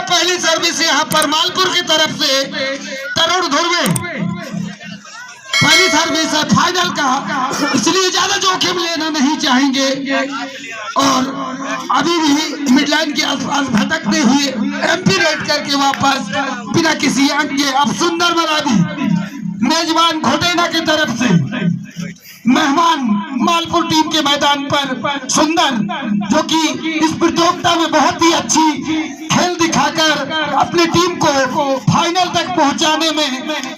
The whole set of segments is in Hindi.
पहली सर्विस यहाँ पर मालपुर की तरफ से तरुण धुर्वे, पहली सर्विस है फाइनल का, इसलिए ज्यादा जोखिम लेना नहीं चाहेंगे और अभी भी मिडलाइन के आसपास भटकते हुए एमपी रेड करके वापस बिना किसी अंक के अब सुंदर मरादी मेजबान घोटेना की तरफ से मेहमान मालपुर टीम के मैदान पर सुंदर, जो कि इस प्रतियोगिता में बहुत ही अच्छी खेल दिखाकर अपनी टीम को फाइनल तक पहुंचाने में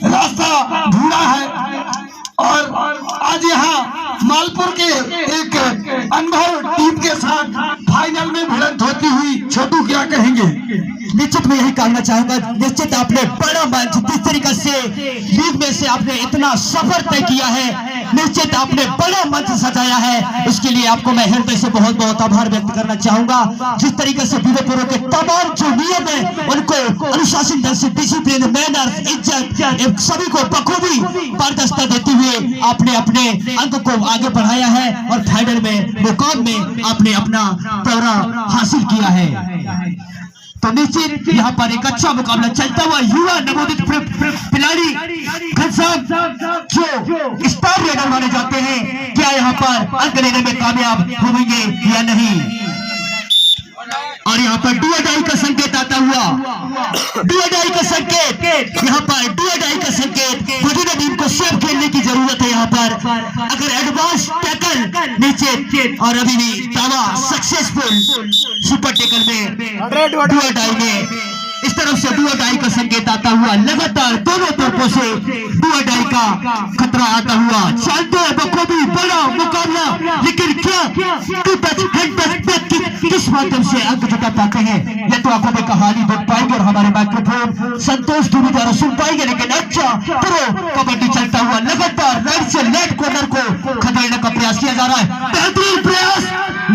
रास्ता ढूंढा है और आज यहाँ मालपुर के एक अनुभव टीम के साथ फाइनल में भिड़ंत होती हुई छोटू क्या कहेंगे? निश्चित मैं यही कहना चाहूंगा, निश्चित आपने बड़ा मंच जिस तरीके से लीग में से आपने इतना सफर तय किया है, निश्चित आपने बड़ा मंच सजाया है, इसके लिए आपको मैं हृदय से बहुत बहुत आभार व्यक्त करना चाहूंगा। जिस तरीके से विवेपुर के तमाम जो नियम है उनको अनुशासन ढंग से, डिसिप्लिन, मैनर्स, इज्जत सभी को बखूबी पारदर्शिता देते हुए आपने अपने अंक को आगे बढ़ाया है और फाइनल में मुकाम में आपने अपना दौरा हासिल किया है। तो निश्चित यहाँ पर एक अच्छा मुकाबला चलता हुआ युवा नवोदित खिलाड़ी घनश्याम जो स्टार रेडर माने जाते हैं, क्या यहाँ पर अंक लेने में कामयाब होंगे या नहीं? और यहाँ पर डुअडाई का संकेत आता हुआ, डुअडाई का संकेत, यहाँ पर डुअडाई का संकेत, घोटेना टीम को सेफ खेलने की जरूरत है। यहाँ पर अगर एडवांस टैकल नीचे और अभी भी दावा सक्सेसफुल सुपर टैकल में डुअडाई में इस तरफ से डुअडाई का संकेत आता हुआ, लगातार दोनों तरफों से डुअडाई का खतरा आता हुआ चलते हैं बखूबी बड़ा मुकाबला, लेकिन क्या किस माध्यम से अंक जुटा पाते हैं ये तो आंखों में कहानी देख पाएंगे और हमारे माइक्रोफोन संतोष दुबे द्वारा सुन पाएंगे। लेकिन अच्छा प्रो कबड्डी चलता हुआ लगातार राइट से लेफ्ट कॉर्नर को खदेड़ने का प्रयास किया जा रहा है, बेहतरीन प्रयास,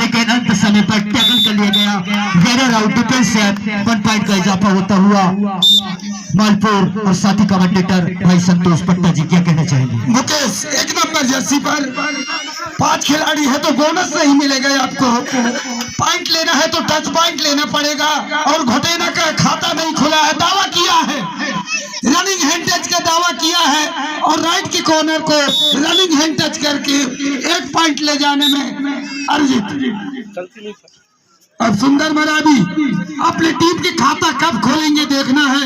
लेकिन अंत समय पर टैकल कर लिया गया। गेरर आउट, डिफेंस से 1 पॉइंट का इजाफा होता हुआ मालपुर और साथी कमेंटेटर भाई संतोष पट्टा जी क्या कहना चाहेंगे? मुकेश, एक नंबर जर्सी पर 5 खिलाड़ी है तो बोनस नहीं मिलेगा आपको, पॉइंट लेना है तो टच पॉइंट लेना पड़ेगा और घोटेना का खाता नहीं खुला है, दावा किया है, रनिंग हैंड टच का दावा किया है और राइट के कॉर्नर को रनिंग हैंड टच करके 1 पॉइंट ले जाने में अर्जित। अब सुंदर मरादी अपनी टीम के खाता कब खोलेंगे देखना है,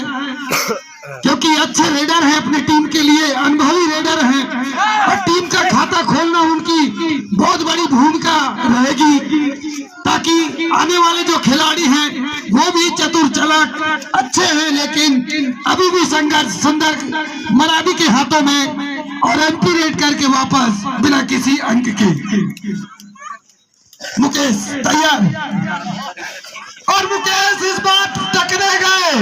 क्योंकि अच्छे रेडर हैं, अपनी टीम के लिए अनुभवी रेडर हैं और टीम का खाता खोलना उनकी बहुत बड़ी भूमिका रहेगी, ताकि आने वाले जो खिलाड़ी हैं वो भी चतुर चालाक अच्छे हैं, लेकिन अभी भी संघर्ष सुंदर मरादी के हाथों में और एमपी रेड करके वापस बिना किसी अंक के। मुकेश तैयार और मुकेश इस बार टकरे गए,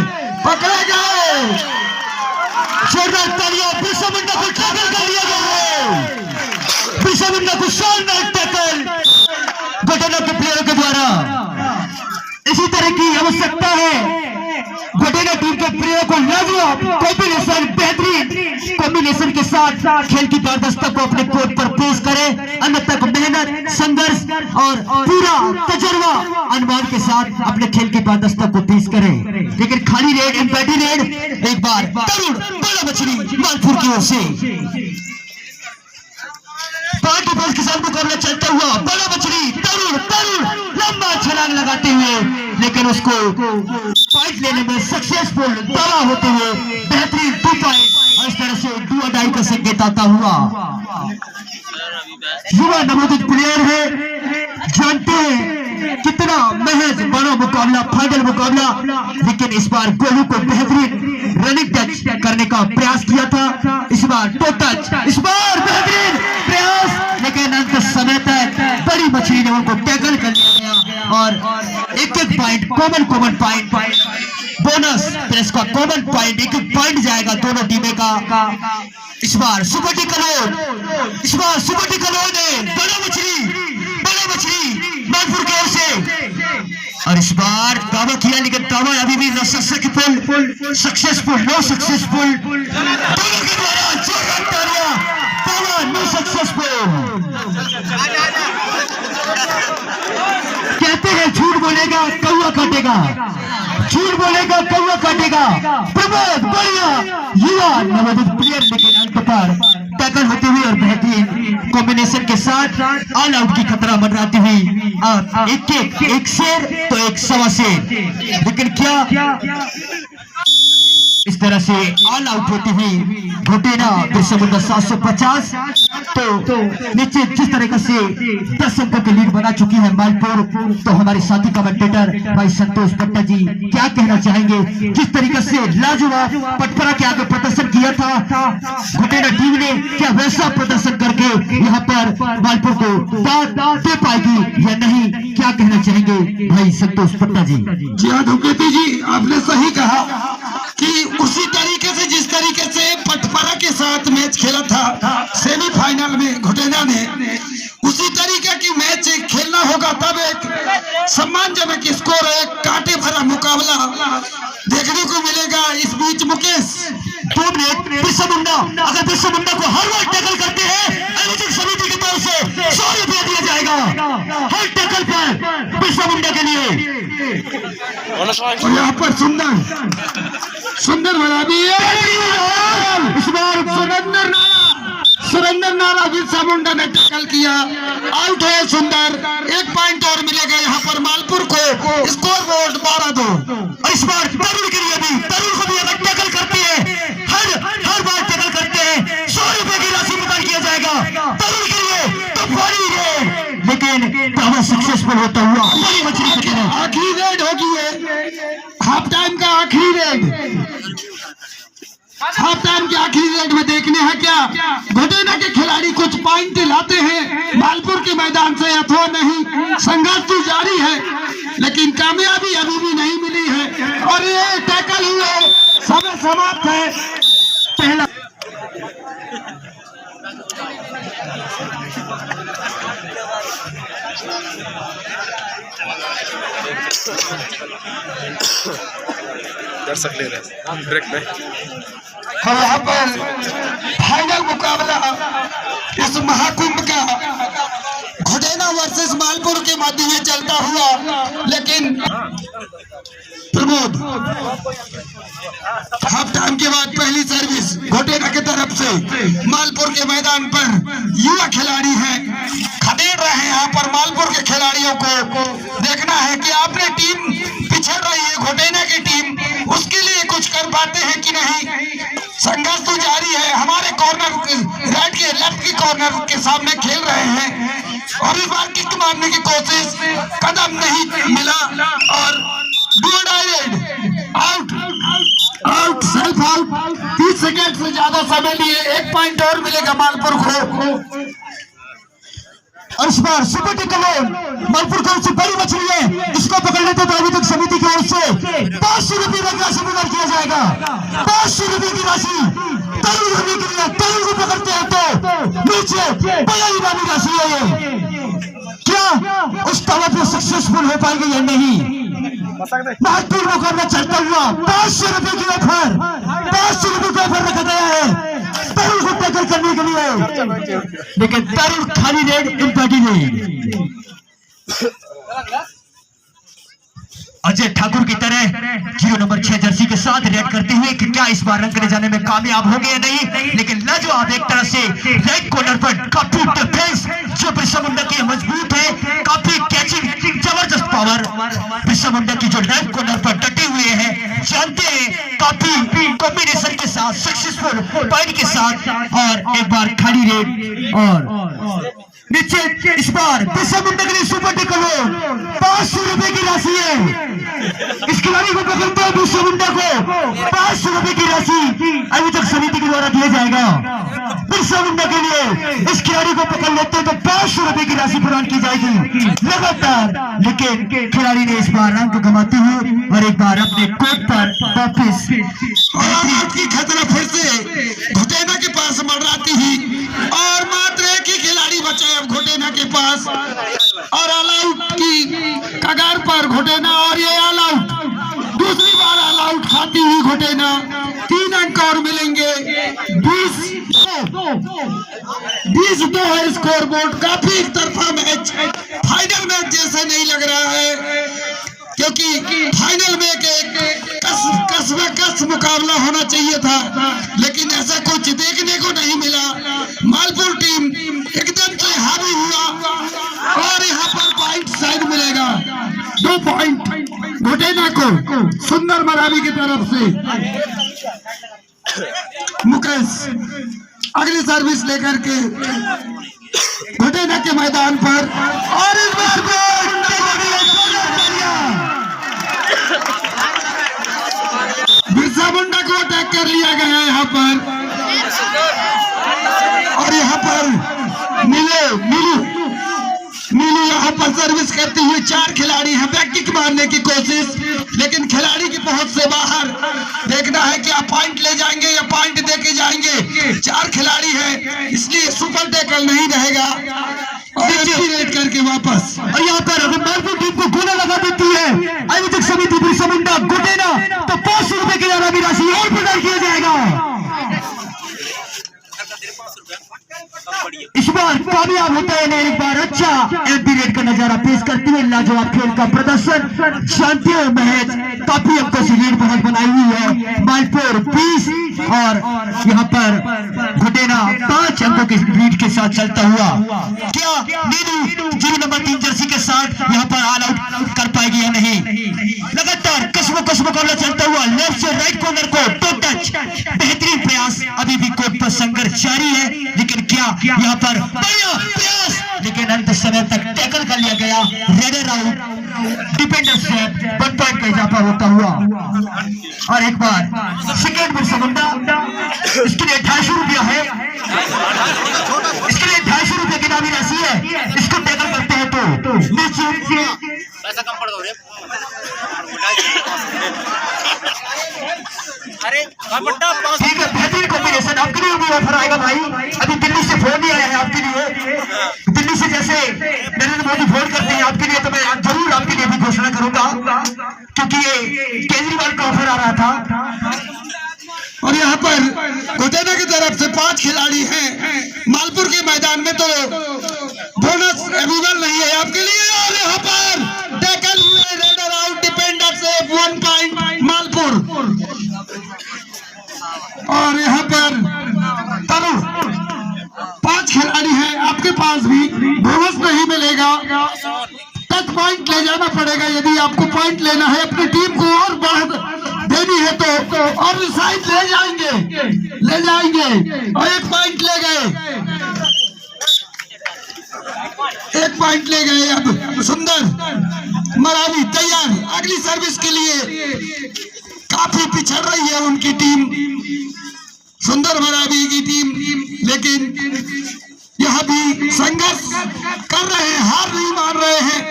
पकड़े गए, जोरदार तालियां, बिरसा मुंडा को टैकल कर लिया गया है, बिरसा मुंडा को शानदार टैकल घोटेना के प्लेयरों के द्वारा। इसी तरह की आवश्यकता है, घोटेना टीम के प्लेयरों को लाजवाब कॉम्बिनेशन, बेहतरीन कॉम्बिनेशन के साथ खेल की पारदर्शिता को अपने कोर्ट पर पेश करें, अन्यथा मेहनत, संघर्ष और पूरा तजर्बा अनुमान के साथ अपने खेल की पारदर्शिता को पेश करें। लेकिन खाली रेड, एम्पैटी रेड, एक बार तरुण बड़ा मछली मालपुर की ओर से पार्टी बॉल के साथ मुकाबला चलता हुआ, बड़ा मछली तरुण लंबा छलांग लगाते हुए, लेकिन उसको पॉइंट लेने में सक्सेसफुल दावा होते हुए बेहतरीन 2 पॉइंट और इस तरह से डुअडाई का संकेत आता हुआ। युवा नवोदित प्लेयर है, जानते हैं कितना महज बड़ा मुकाबला, फाइनल मुकाबला, लेकिन इस बार गोलू को बेहतरीन रनिंग टच करने का प्रयास किया था, इस बार टो टच, इस बार बेहतरीन प्रयास, लेकिन अंत समय तक बड़ी मछली ने उनको टैकल कर लिया गया और एक point common point bonus press का कॉमन पॉइंट, एक पॉइंट जाएगा दोनों टीमें का। इस बार सुबटी कलोन, इस बार सुबटी कलोन ने बड़ा मछली मालपुर की ओर से, और इस बार दावा किया, लेकिन दावा अभी भी सक्सेसफुल नो सक्सेसफुल दोनों के द्वारा जोरदार तालियां, दावा नो सक्सेसफुल। कहते हैं झूठ बोलेगा कौवा काटेगा, झूठ बोलेगा कौवा काटेगा। प्रमोद बढ़िया युवा नवोदित प्लेयर, लेकिन अंत पर टैकल होते हुए और बेहतरीन कॉम्बिनेशन के साथ ऑल आउट की खतरा मंडराती हुई। और एक शेर तो एक सवा शेर, लेकिन क्या इस तरह से ऑल आउट होती हुई घोटेना बिरसा मुंडा 750। तो नीचे जिस तरीके से 10 अंकों की लीड बना चुकी है मालपुर, तो हमारे साथी कमेंटेटर भाई संतोष पट्टा जी क्या कहना चाहेंगे? जिस तरीके से लाजवाब पटपरा के आगे प्रदर्शन किया था घोटेना टीम ने, क्या वैसा प्रदर्शन करके यहाँ पर मालपुर को दाद दे पाएगी या नहीं? क्या कहना चाहेंगे भाई संतोष पट्टा जी? जी हाँ धुकेती जी, आपने सही कहा कि उसी तरीके से जिस तरीके से पटपरा के साथ मैच खेला था सेमीफाइनल में घोटेना ने, उसी तरीके की मैच खेलना होगा, तब एक सम्मानजनक स्कोर, एक कांटे भरा मुकाबला देखने को मिलेगा। इस बीच मुकेश 2 मिनट, बिरसा मुंडा अगर बिरसा मुंडा को हर बार टैकल करते हैं आयोजक समिति की तरफ से 100 रुपया दिया जाएगा हर टैकल पर बिरसा मुंडा के लिए। और यहाँ पर सुंदर बना दी है इस बार सुरेंद्र नारा बिरसा मुंडा ने टैकल किया, आउट है सुंदर। 1 पॉइंट और मिलेगा यहाँ पर मालपुर को, स्कोर बोर्ड 12-2। और इस बार तरुण के लिए भी, तरुण को भी अगर टैकल करते हैं हर बार टैकल करते हैं 100 रुपए की राशि प्रदान किया जाएगा तरुण के लिए। तो बड़ी रेड, लेकिन दावा सक्सेसफुल होता हुआ बड़ी मछली कटेगा। आखिरी रेड होगी है, हाफ टाइम का आखिरी रेड। हाफ टाइम के आखिरी रेड में देखने हैं क्या घोटेना के खिलाड़ी कुछ पॉइंट लाते हैं मालपुर के मैदान से अथवा नहीं। संघर्ष तो जारी है, लेकिन कामयाबी अभी भी नहीं मिली है और ये टैकल हुए, समय समाप्त है। पहला दर्शक ले रहे हैं ब्रेक में। और यहाँ पर फाइनल मुकाबला इस महाकुंभ का घोटेना वर्सेस मालपुर के मध्य में चलता हुआ, लेकिन प्रमोद हाफ टाइम के बाद पहली सर्विस घोटेना की तरफ से मालपुर के मैदान पर युवा खिलाड़ी हैं, खदेड़ रहे हैं। यहाँ पर मालपुर के खिलाड़ियों को देखना है कि आपने टीम पिछड़ रही है, घोटेना की टीम, उसके लिए कुछ कर पाते हैं कि नहीं। संघर्ष तो जारी है, हमारे कॉर्नर राइट के लेफ्ट की कॉर्नर के सामने खेल रहे हैं और इस बार किक मारने की कोशिश, कदम नहीं मिला और आउट, सेल्फ आउट। 30 सेकंड से ज्यादा समय लिए, 1 पॉइंट और मिलेगा मालपुर को। और इस बार सुपर टेकल मालपुर कौन सी बड़ी मछली है, इसको पकड़ लेते तो अभी तक समिति की ओर से 500 रुपये की राशि प्रदान किया जाएगा। 500 रुपये की राशि तरुण के लिए, तरुण को पकड़ते हैं तो नीचे बड़ा इनामी राशि है ये। क्या उस तवा पे सक्सेसफुल हो पाएंगे या नहीं? महत्वपूर्ण मुकाबला चलता हुआ 500 रुपये की ऑफर, 500 रुपये का ऑफर रखा गया है तरुण को टैकल करने के लिए, लेकिन तरुण खाली रेड इम्पैटी नहीं। अजय ठाकुर की तरह 0 नंबर 6 जर्सी के साथ रेड करते हुए कि क्या इस बार रंग ले जाने में कामयाब होंगे या नहीं, लेकिन लाजवाब एक तरह से राइट कॉर्नर पर काफी डिफेंस जो बिरसा मुंडा की मजबूत है, काफी कैचिंग जबरदस्त पावर बिरसा मुंडा की जो राइट कॉर्नर पर डटे हुए हैं, जानते हैं काफी कॉम्बिनेशन के साथ सक्सेसफुल पॉइंट के साथ। और एक बार खाली रेड और नीचे इस बार बिरसा मुंडा के लिए सुपर टेकल 500 रुपए की राशि है। इस खिलाड़ी को पकड़ते हैं बिरसा मुंडा को 500 रुपए की राशि आयोजक समिति के द्वारा दिया जाएगा बिरसा मुंडा के लिए। इस खिलाड़ी को पकड़ लेते हैं तो 500 रुपए की राशि प्रदान की जाएगी लगातार, लेकिन खिलाड़ी ने इस बार अंक गंवाते हुए और एक बार अपने कोर्ट पर वापिस की खतरा फिर से घोटेना के पास मंडराती ही और मात्र एक ही खिलाड़ी बचा है अब घोटेना के पास और ऑल आउट की कगार पर घोटेना और ये ऑल आउट, दूसरी बार ऑल आउट खाती हुई घोटेना। 3 अंक और मिलेंगे। 20-2 है स्कोर बोर्ड। काफी एक तरफा मैच, फाइनल मैच जैसे नहीं लग रहा है। क्योंकि फाइनल में कस मुकाबला होना चाहिए था, लेकिन ऐसा कुछ देखने को नहीं मिला। मालपुर टीम एकदम से हावी हुआ और यहाँ पर पॉइंट साइड मिलेगा। 2 पॉइंट घोटेना को सुंदर मरावी की तरफ से। मुकेश अगली सर्विस लेकर के घोटेना के मैदान पर, और इस बार बिरसा मुंडा को अटैक कर लिया गया है यहाँ पर, और यहाँ पर नीलू यहाँ पर सर्विस करती हुई 4 खिलाड़ी हैं। बैक किक मारने की कोशिश, लेकिन खिलाड़ी की पहुंच से बाहर। देखना है कि आप पॉइंट ले जाएंगे या पॉइंट देके जाएंगे। 4 खिलाड़ी हैं, इसलिए सुपर टैकल नहीं रहेगा और रेड करके वापस। और यहाँ पर अगर मालपुर टीम को गोला लगा देती है आयोजक समिति बिरसा मुंडा घोटेना, तो 500 रुपए की इनामी राशि और प्रदान किया जाएगा। इस बार कामयाब होता है एक बार अच्छा एंटी रेड का नजारा पेश करते हुए लाजवाब खेल का प्रदर्शन। शांति महज काफी अंकों से लीड बहुत बनाई हुई है। मालपुर 20 और यहाँ पर घोटेना 5 अंकों के लीड के साथ चलता हुआ। क्या नीलू 0 नंबर 3 जर्सी के साथ यहाँ पर ऑल आउट कर पाएगी या नहीं? लगातार कस मुकाबला चलता हुआ लेफ्ट से राइट कॉर्नर को टो टच, बेहतरीन प्रयास। अभी भी कोर्ट पर संघर्ष जारी है, लेकिन क्या यहाँ पर बढ़िया प्रयास, लेकिन अंत समय तक टैकल कर लिया गया। रेडर आउट, डिफेंडर से 1 पॉइंट का इजाफा होता हुआ। और एक बार सेकेंड बिरसा मुंडा, इसके लिए 250 रुपया है, इसके लिए 250 रुपये की इनामी राशि है। इसको टैकल करते हैं तो नीचे पैसा कम पड़ दो रे। अरे ठीक है, बेहतरीन कॉम्बिनेशन आपके लिए भी ऑफर आएगा भाई। अभी दिल्ली से फोन नहीं आया है आपके लिए। दिल्ली से जैसे नरेंद्र मोदी फोन करते हैं आपके लिए, तो मैं जरूर आपके लिए भी घोषणा करूंगा, क्योंकि ये केजरीवाल का ऑफर आ रहा था। और यहाँ पर घोटेना की तरफ से 5 खिलाड़ी हैं। मालपुर के मैदान में तो बोनस अवेलेबल नहीं है आपके लिए। और यहाँ पर टैकल हुए, रेडर आउट, डिफेंडर से 1 पॉइंट मालपुर। और यहाँ पर तनु 5 खिलाड़ी हैं, आपके पास भी बोनस नहीं मिलेगा। टच पॉइंट ले जाना पड़ेगा यदि आपको पॉइंट लेना है, अपनी टीम को और बढ़ देनी है तो। और साइड ले जाएंगे और 1 पॉइंट ले गए, 1 पॉइंट ले गए। अब सुंदर मरावी तैयार अगली सर्विस के लिए। काफी पिछड़ रही है उनकी टीम, सुंदर मरावी की टीम, लेकिन यह भी संघर्ष कर रहे हैं, हार नहीं मान रहे हैं।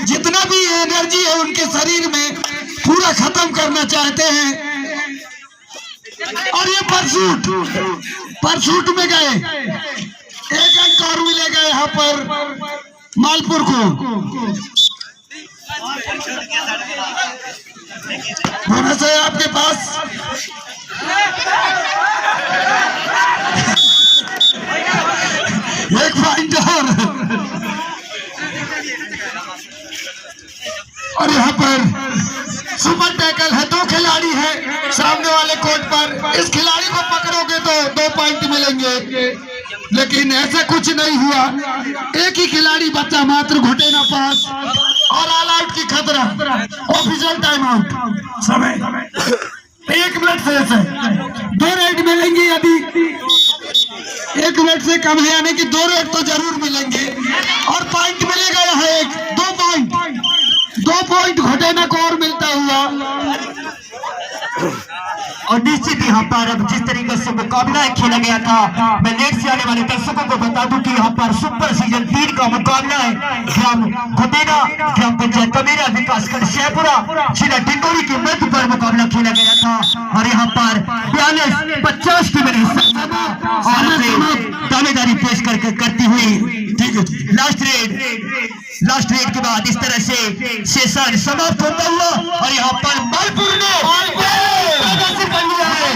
जितना भी एनर्जी है उनके शरीर में पूरा खत्म करना चाहते हैं। और ये परसूट में गए, 1 अंक और मिलेगा यहाँ पर मालपुर को। बोनस है आपके पास। एक पॉइंट और यहाँ पर सुपर टैकल है, 2 खिलाड़ी है सामने वाले कोर्ट पर। इस खिलाड़ी को पकड़ोगे तो 2 पॉइंट मिलेंगे, लेकिन ऐसा कुछ नहीं हुआ। एक ही खिलाड़ी बचा मात्र घोटेना पास, और ऑल आउट की खतरा। ऑफिशियल टाइम आउट समय 1 मिनट से 2 रेड मिलेंगे। यदि 1 मिनट से कम है, यानी कि 2 रेड तो जरूर मिलेंगे। और पॉइंट मिलेगा यहाँ 2 पॉइंट घोटेना को और मिलता हुआ। और निश्चित यहाँ पर अब जिस तरीके से मुकाबला खेला गया था, मैं लेट से आने वाले दर्शकों को बता दूं कि यहाँ पर सुपर सीजन 3 का मुकाबला है। ग्राम घोटेना, ग्राम पंचायत कमेरा, विकासखंड शेखपुरा, जिला डिंडोरी के मध्य पर मुकाबला खेला गया था। और यहाँ पर 42-50 टीमें दावेदारी पेश करती हुई लास्ट रेड के बाद इस तरह से सेशन समाप्त होता हुआ। और यहाँ पर मालपुर ने हासिल कर लिया है।